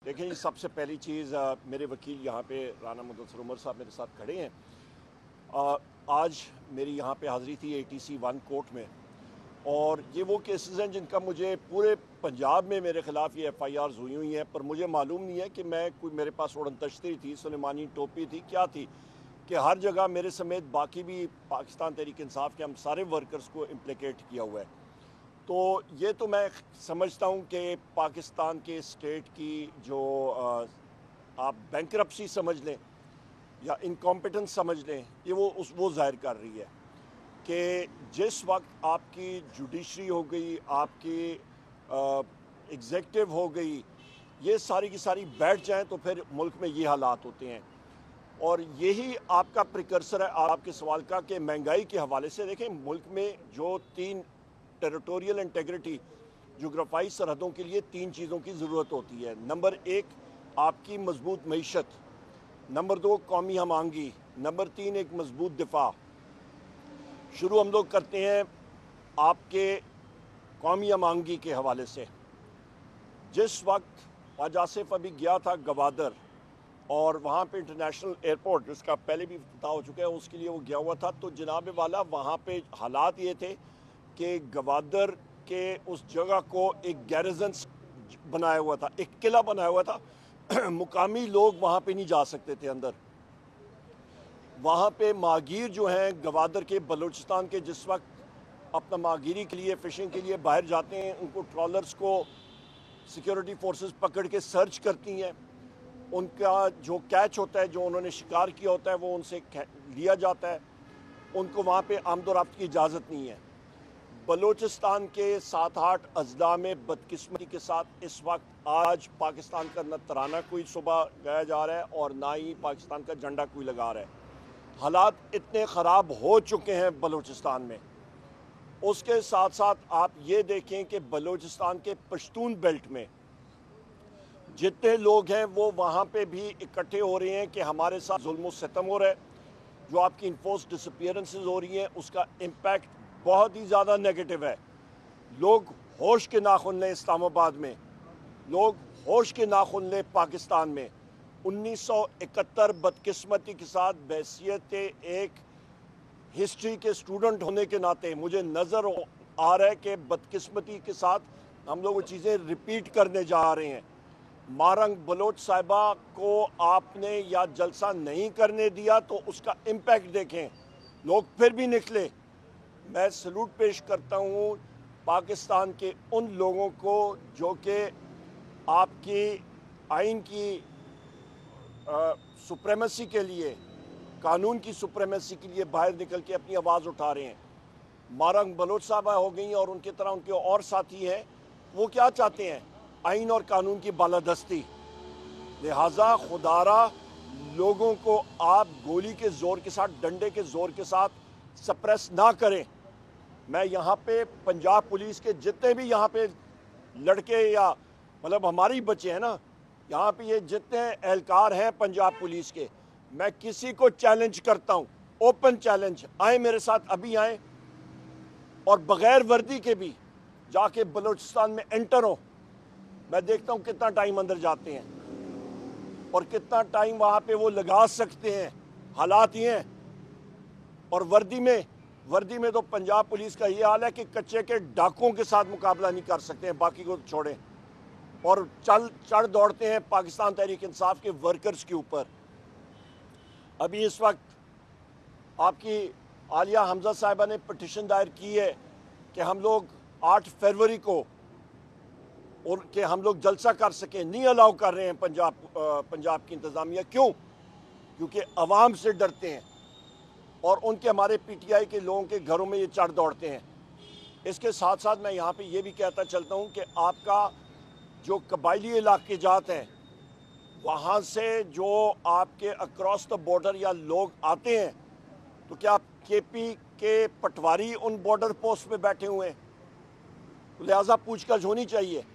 देखें जी, सबसे पहली चीज़ मेरे वकील यहाँ पे राना मुदस्सिर उमर साहब मेरे साथ खड़े हैं। आज मेरी यहाँ पे हाज़िरी थी ATC 1 कोर्ट में, और ये वो केसेस हैं जिनका मुझे पूरे पंजाब में मेरे ख़िलाफ़ ये FIRs हुई हैं, पर मुझे मालूम नहीं है कि मैं कोई मेरे पास उड़न तश्तरी थी, सुलेमानी टोपी थी, क्या थी कि हर जगह मेरे समेत बाकी भी पाकिस्तान तहरीक इंसाफ के हम सारे वर्कर्स को इम्प्लिकेट किया हुआ है। तो ये तो मैं समझता हूँ कि पाकिस्तान के स्टेट की जो आप बैंकरप्सी समझ लें या इनकॉम्पिटेंस समझ लें, ये वो ज़ाहिर कर रही है कि जिस वक्त आपकी जुडिशरी हो गई, आपकी एग्जेक्टिव हो गई, ये सारी की सारी बैठ जाएं तो फिर मुल्क में ये हालात होते हैं। और यही आपका प्रिकर्सर है आपके सवाल का कि महंगाई के हवाले से देखें, मुल्क में जो 3 टेरिटोरियल इंटेग्रिटी, जोग्राफाई सरहदों के लिए 3 चीज़ों की ज़रूरत होती है। नंबर 1 आपकी मजबूत मईशत, नंबर 2 कौमी हमांगी, नंबर 3 एक मजबूत दिफा। शुरू हम लोग करते हैं आपके कौमी हमांगी के हवाले से। जिस वक्त ख्वाजा आसिफ अभी गया था गवादर, और वहाँ पे इंटरनेशनल एयरपोर्ट जिसका पहले भी इफ्तिताह हो चुका है, उसके लिए वो गया हुआ था, तो जनाब वाला वहाँ पे हालात ये थे कि गवादर के उस जगह को एक गैरिजन बनाया हुआ था, एक किला बनाया हुआ था। मुकामी लोग वहाँ पे नहीं जा सकते थे अंदर। वहाँ पे माहगीर जो हैं गवादर के, बलूचिस्तान के, जिस वक्त अपना माहगीरी के लिए, फ़िशिंग के लिए बाहर जाते हैं, उनको ट्रॉलर्स को सिक्योरिटी फोर्सेस पकड़ के सर्च करती हैं। उनका जो कैच होता है, जो उन्होंने शिकार किया होता है, वो उनसे लिया जाता है। उनको वहाँ पे आमदोरफ्त की इजाज़त नहीं है। बलूचिस्तान के 7-8 अजला में बदकिस्मती के साथ इस वक्त आज पाकिस्तान का न तराना कोई सुबह गाया जा रहा है और ना ही पाकिस्तान का झंडा कोई लगा रहा है। हालात इतने ख़राब हो चुके हैं बलूचिस्तान में। उसके साथ साथ आप ये देखें कि बलूचिस्तान के पश्तून बेल्ट में जितने लोग हैं वो वहाँ पे भी इकट्ठे हो रहे हैं कि हमारे साथ जुल्म सितम हो रहा है। जो आपकी इन्फोर्स डिसअपीयरेंसेस हो रही हैं, उसका इम्पैक्ट बहुत ही ज़्यादा नेगेटिव है। लोग होश के नाखुन लें इस्लामाबाद में, लोग होश के नाखुन लें पाकिस्तान में। 1971 बदकिस्मती के साथ बहैसियत एक हिस्ट्री के स्टूडेंट होने के नाते मुझे नज़र आ रहा है कि बदकिस्मती के साथ हम लोग वो चीज़ें रिपीट करने जा रहे हैं। मारंग बलोच साहिबा को आपने या जलसा नहीं करने दिया तो उसका इम्पैक्ट देखें, लोग फिर भी निकले। मैं सलूट पेश करता हूँ पाकिस्तान के उन लोगों को जो कि आपकी आइन की सुप्रीमेसी के लिए, कानून की सुप्रीमेसी के लिए बाहर निकल के अपनी आवाज़ उठा रहे हैं। मारंग बलोच साहबा हो गई और उनकी तरह उनके और साथी हैं, वो क्या चाहते हैं? आइन और कानून की बालादस्ती। लिहाजा खुदारा लोगों को आप गोली के ज़ोर के साथ, डंडे के ज़ोर के साथ सप्रेस ना करें। मैं यहाँ पे पंजाब पुलिस के जितने भी यहाँ पे लड़के या मतलब हमारे बच्चे हैं ना, यहाँ पे ये जितने एहलकार हैं पंजाब पुलिस के, मैं किसी को चैलेंज करता हूँ, ओपन चैलेंज, आए मेरे साथ अभी आए और बग़ैर वर्दी के भी जाके बलूचिस्तान में एंटर हो। मैं देखता हूँ कितना टाइम अंदर जाते हैं और कितना टाइम वहाँ पे वो लगा सकते हैं। हालात ये हैं। और वर्दी में तो पंजाब पुलिस का ये हाल है कि कच्चे के डाकुओं के साथ मुकाबला नहीं कर सकते हैं, बाकी को छोड़ें, और चढ़ दौड़ते हैं पाकिस्तान तहरीक इंसाफ के वर्कर्स के ऊपर। अभी इस वक्त आपकी आलिया हमजा साहिबा ने पटिशन दायर की है कि हम लोग 8 फरवरी को और कि हम लोग जलसा कर सकें, नहीं अलाउ कर रहे हैं पंजाब की इंतज़ामिया। क्यों? क्योंकि अवाम से डरते हैं और उनके, हमारे PTI के लोगों के घरों में ये चढ़ दौड़ते हैं। इसके साथ साथ मैं यहाँ पे ये भी कहता चलता हूँ कि आपका जो कबायली इलाके जात हैं, वहाँ से जो आपके अक्रॉस द बॉर्डर या लोग आते हैं, तो क्या KP के पटवारी उन बॉर्डर पोस्ट पे बैठे हुए हैं? तो लिहाजा पूछताछ होनी चाहिए।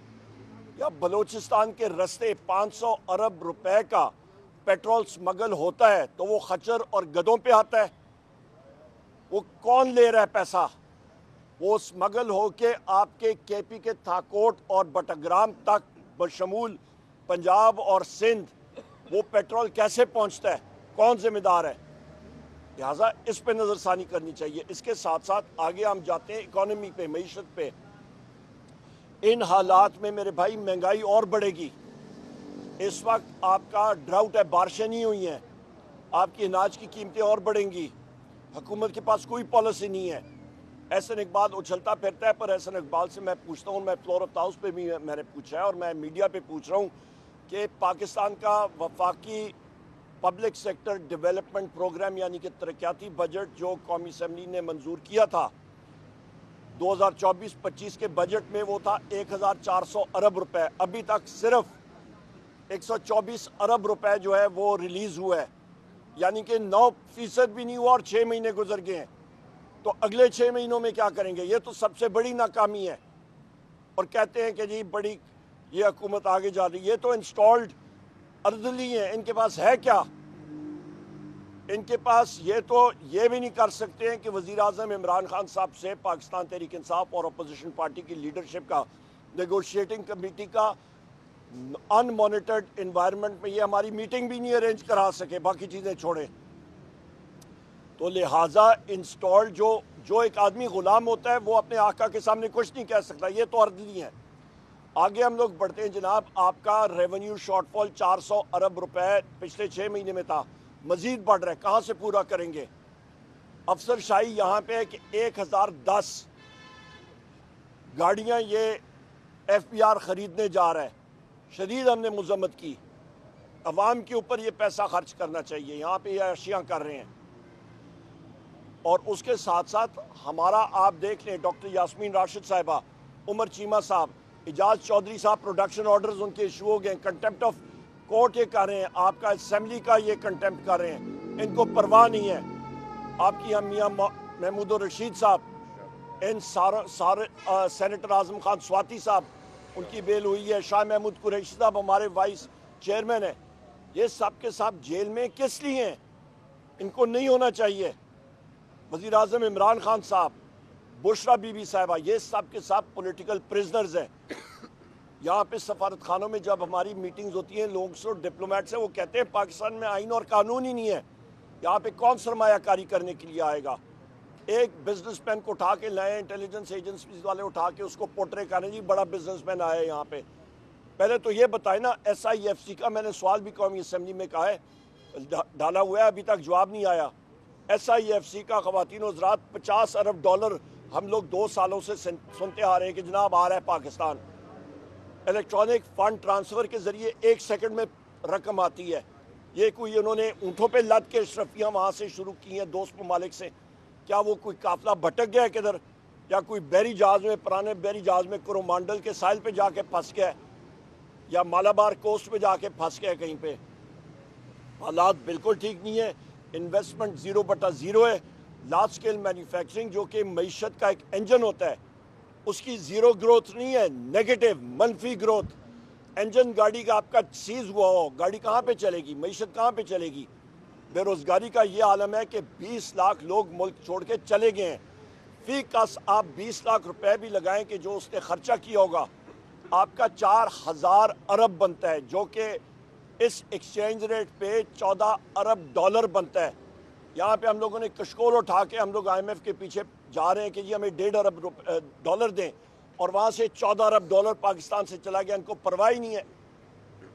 या बलूचिस्तान के रस्ते 500 अरब रुपए का पेट्रोल स्मगल होता है तो वो खच्चर और गधों पे आता है। वो कौन ले रहा है पैसा? वो स्मगल हो के आपके KP के थाकोट और बटग्राम तक बशमूल पंजाब और सिंध वो पेट्रोल कैसे पहुंचता है, कौन जिम्मेदार है। लिहाजा इस पे नज़रसानी करनी चाहिए। इसके साथ साथ आगे हम जाते हैं इकोनॉमी पे, मईशत पे। इन हालात में मेरे भाई महंगाई और बढ़ेगी। इस वक्त आपका ड्राउट है, बारिशें नहीं हुई हैं, आपकी अनाज की कीमतें और बढ़ेंगी। हुकूमत के पास कोई पॉलिसी नहीं है। एहसन इकबाल उछलता फिरता है, पर एहसन इकबाल से मैं पूछता हूँ, मैं फ्लोर ऑफ हाउस पे भी मैंने पूछा है और मैं मीडिया पे पूछ रहा हूँ कि पाकिस्तान का वफाकी पब्लिक सेक्टर डेवलपमेंट प्रोग्राम यानी कि तरक्याती बजट जो कौमी असम्बली ने मंजूर किया था 2024-25 के बजट में, वो था 1400 अरब रुपए। अभी तक सिर्फ 124 अरब रुपए जो है वो रिलीज हुआ है, यानी कि 9% भी नहीं हुआ और 6 महीने गुजर गए हैं। तो अगले 6 महीनों में क्या करेंगे? ये तो सबसे बड़ी नाकामी है। और कहते हैं कि जी बड़ी ये हुकूमत आगे जा रही है। ये तो इंस्टॉल्ड अर्दली है, इनके पास है क्या? इनके पास ये भी नहीं कर सकते हैं कि वज़ीर आज़म इमरान खान साहब से पाकिस्तान तहरीक इंसाफ और अपोजिशन पार्टी की लीडरशिप का नेगोशिएटिंग कमेटी का अनमॉनिटर्ड इन्वायरमेंट में ये हमारी मीटिंग भी नहीं अरेंज करा सके, बाकी चीज़ें छोड़ें। तो लिहाजा इंस्टॉल्ड जो एक आदमी गुलाम होता है वो अपने आका के सामने कुछ नहीं कह सकता। ये तो अर्दली है। आगे हम लोग बढ़ते हैं जनाब। आपका रेवेन्यू शॉर्टफॉल 400 अरब रुपए पिछले 6 महीने में था, मजीद बढ़ रहा है। कहाँ से पूरा करेंगे? अफसरशाही यहाँ पे है कि 1010 गाड़ियाँ ये FBR ख़रीदने जा रहा है। शदीद हमने मज़म्मत की। अवाम के ऊपर ये पैसा खर्च करना चाहिए, यहाँ पे ये अशियाँ कर रहे हैं। और उसके साथ साथ हमारा आप देख लें, डॉक्टर यास्मीन राशिद साहिबा, उमर चीमा साहब, इजाज चौधरी साहब, प्रोडक्शन ऑर्डर्स उनके इशू हो गए, कंटेम्प्ट ऑफ कोर्ट ये कर रहे हैं, आपका असेंबली का ये कंटेम्प्ट कर रहे हैं, इनको परवाह नहीं है। आपकी हम मियाँ महमूद रशीद साहब, इन सारे सेनेटर आजम खान स्वाति साहब, उनकी बेल हुई है। शाह महमूद कुरैशी साहब हमारे वाइस चेयरमैन हैं। ये सब के सब जेल में किस लिए हैं? इनको नहीं होना चाहिए। वज़ीर आज़म इमरान खान साहब, बुशरा बीबी साहिबा, ये सब के सब पॉलिटिकल प्रिजनर्स हैं। यहाँ पे सफारत खानों में जब हमारी मीटिंग्स होती हैं लोग से, डिप्लोमेट से, वो कहते हैं पाकिस्तान में आइन और कानून ही नहीं है, यहाँ पे कौन सरमायाकारी करने के लिए आएगा? एक बिजनेसमैन को उठा के लाए, इंटेलिजेंस एजेंसीज वाले उठा के उसको पोर्ट्रे करें, जी बड़ा बिजनेसमैन आया यहाँ पे। पहले तो ये बताए ना, SIFC का मैंने सवाल भी कौमी असम्बली में कहा है, डाला हुआ है, अभी तक जवाब नहीं आया। SIFC का ख़वातीन वज़रात $50 अरब हम लोग 2 सालों से सुनते आ रहे हैं कि जनाब आ रहा है पाकिस्तान। इलेक्ट्रॉनिक फ़ंड ट्रांसफ़र के ज़रिए 1 सेकंड में रकम आती है। ये कोई उन्होंने ऊँटों पे लद के अशरफियाँ वहाँ से शुरू की हैं दोस्त ममालिक से। क्या वो कोई काफ़िला भटक गया है किधर, या कोई बहरी जहाज़ में, पुराने बहरी जहाज़ में कोरोमांडल के साहिल पे जाके फंस गया, या मालाबार कोस्ट पे जाके फंस गया कहीं पे? हालात बिल्कुल ठीक नहीं है। इन्वेस्टमेंट 0/0 है। लार्ज स्केल मैन्युफैक्चरिंग जो कि मईशत का एक इंजन होता है, उसकी ज़ीरो ग्रोथ नहीं है, नेगेटिव, मनफी ग्रोथ। इंजन गाड़ी का आपका सीज हुआ हो, गाड़ी कहाँ पे चलेगी? मईशत कहाँ पे चलेगी? बेरोज़गारी का ये आलम है कि 20 लाख लोग मुल्क छोड़ के चले गए हैं। फी कस आप 20 लाख रुपए भी लगाएं कि जो उसने खर्चा किया होगा, आपका 4000 अरब बनता है, जो कि इस एक्सचेंज रेट पे $14 अरब बनता है। यहाँ पे हम लोगों ने कशकोल उठा के हम लोग IMF के पीछे जा रहे हैं कि जी हमें $1.5 अरब दें, और वहाँ से $14 अरब पाकिस्तान से चला गया। इनको परवाह ही नहीं है।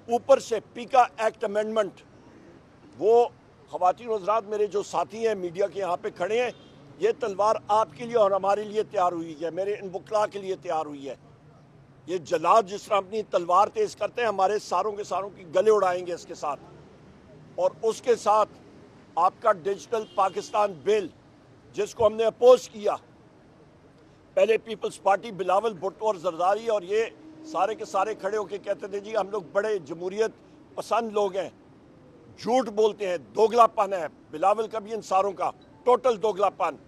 ऊपर से पीका एक्ट अमेंडमेंट, वो ख़वातीन हज़रात मेरे जो साथी हैं मीडिया के यहाँ पे खड़े हैं, ये तलवार आपके लिए और हमारे लिए तैयार हुई है, मेरे इन वकला के लिए तैयार हुई है। ये जलाद जिस तरह अपनी तलवार तेज करते हैं, हमारे सारों के सारों की गले उड़ाएंगे इसके साथ। और उसके साथ आपका डिजिटल पाकिस्तान बिल, जिसको हमने अपोज किया, पहले पीपल्स पार्टी, बिलावल भुट्टो और जरदारी, और ये सारे के सारे खड़े होकर कहते थे जी हम लोग बड़े जमहूरियत पसंद लोग हैं, झूठ बोलते हैं, दोगलापन है। बिलावल का भी इन सारों का टोटल दोगलापन।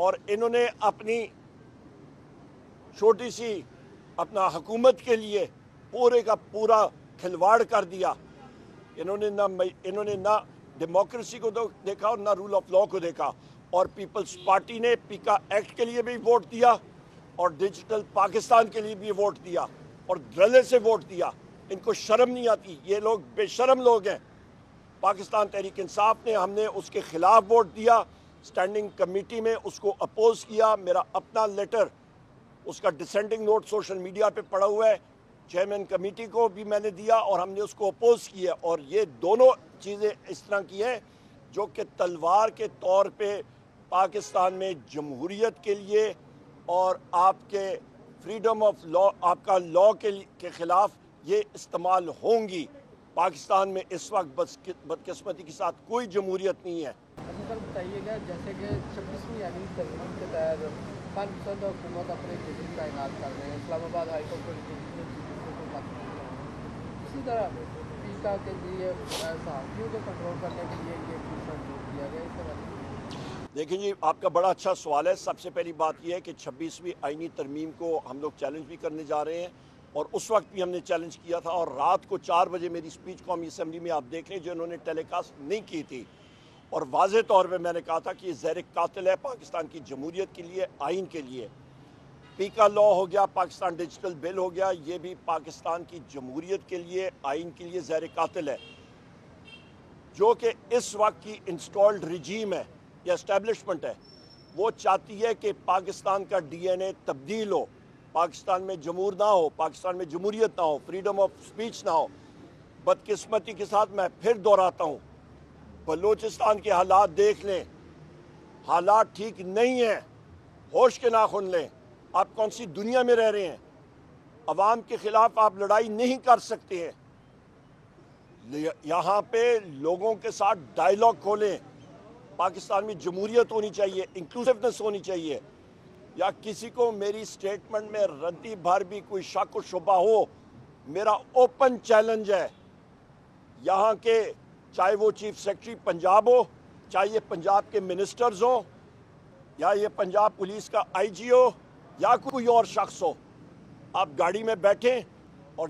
और इन्होंने अपनी छोटी सी अपना हुकूमत के लिए पूरे का पूरा खिलवाड़ कर दिया। इन्होंने ना डेमोक्रेसी को देखा और ना रूल ऑफ लॉ को देखा। और पीपल्स पार्टी ने पीका एक्ट के लिए भी वोट दिया और डिजिटल पाकिस्तान के लिए भी वोट दिया और धड़ल्ले से वोट दिया। ان کو شرم نہیں آتی، یہ لوگ بے شرم لوگ ہیں۔ پاکستان تحریک انصاف نے، ہم نے اس کے خلاف ووٹ دیا، سٹینڈنگ کمیٹی میں اس کو اپوز کیا۔ میرا اپنا لیٹر، اس کا ڈسینڈنگ نوٹ سوشل میڈیا پہ پڑا ہوا ہے، چیئرمین کمیٹی کو بھی میں نے دیا اور ہم نے اس کو اپوز کیا۔ اور یہ دونوں چیزیں اس طرح کی ہیں جو کہ تلوار کے طور پہ پاکستان میں جمہوریت کے لیے اور آپ کے فریڈم آف لا، آپ کا لا کے خلاف یہ استعمال ہوں گی۔ پاکستان میں اس وقت بدقسمتی کے ساتھ کوئی جمہوریت نہیں ہے۔ اچھا سر بتائیے گا، جیسے کہ 26ویں یعنی ترمیم کے تحت 5% حکومت اپنے ججز تعینات کر رہے ہیں، اسلام آباد ہائی کورٹ کو اسی طرح پیکا کے لیے صحافیوں کو کنٹرول کرنے کے لیے یہ فیصد کیا گیا اس طرح۔ دیکھیں جی، آپ کا بڑا اچھا سوال ہے۔ سب سے پہلی بات یہ ہے کہ 26ویں آئینی ترمیم کو ہم لوگ چیلنج بھی کرنے جا رہے ہیں، اور اس وقت بھی ہم نے چیلنج کیا تھا، اور رات کو 4 بجے میری سپیچ قومی اسمبلی میں آپ دیکھ لیں جو انہوں نے ٹیلی کاسٹ نہیں کی تھی، اور واضح طور پہ میں نے کہا تھا کہ یہ زہر قاتل ہے پاکستان کی جمہوریت کے لیے، آئین کے لیے۔ پیکا لا ہو گیا، پاکستان ڈیجیٹل بل ہو گیا، یہ بھی پاکستان کی جمہوریت کے لیے، آئین کے لیے زہر قاتل ہے۔ جو کہ اس وقت کی انسٹالڈ رجیم ہے یا اسٹیبلشمنٹ ہے، وہ چاہتی ہے کہ پاکستان کا ڈی این اے تبدیل ہو، پاکستان میں جمہور نہ ہو، پاکستان میں جمہوریت نہ ہو، فریڈم آف سپیچ نہ ہو۔ بدقسمتی کے ساتھ میں پھر دہراتا ہوں، بلوچستان کے حالات دیکھ لیں، حالات ٹھیک نہیں ہیں، ہوش کے ناخن لیں۔ آپ کون سی دنیا میں رہ رہے ہیں؟ عوام کے خلاف آپ لڑائی نہیں کر سکتے ہیں۔ یہاں پہ لوگوں کے ساتھ ڈائیلاگ کھولیں، پاکستان میں جمہوریت ہونی چاہیے، انکلوسیونیس ہونی چاہیے۔ یا کسی کو میری سٹیٹمنٹ میں ردی بھر بھی کوئی شک و شبہ ہو، میرا اوپن چیلنج ہے، یہاں کے چاہے وہ چیف سیکرٹری پنجاب ہو، چاہے یہ پنجاب کے منسٹرز ہوں، یا یہ پنجاب پولیس کا آئی جی ہو، یا کوئی اور شخص ہو، آپ گاڑی میں بیٹھیں اور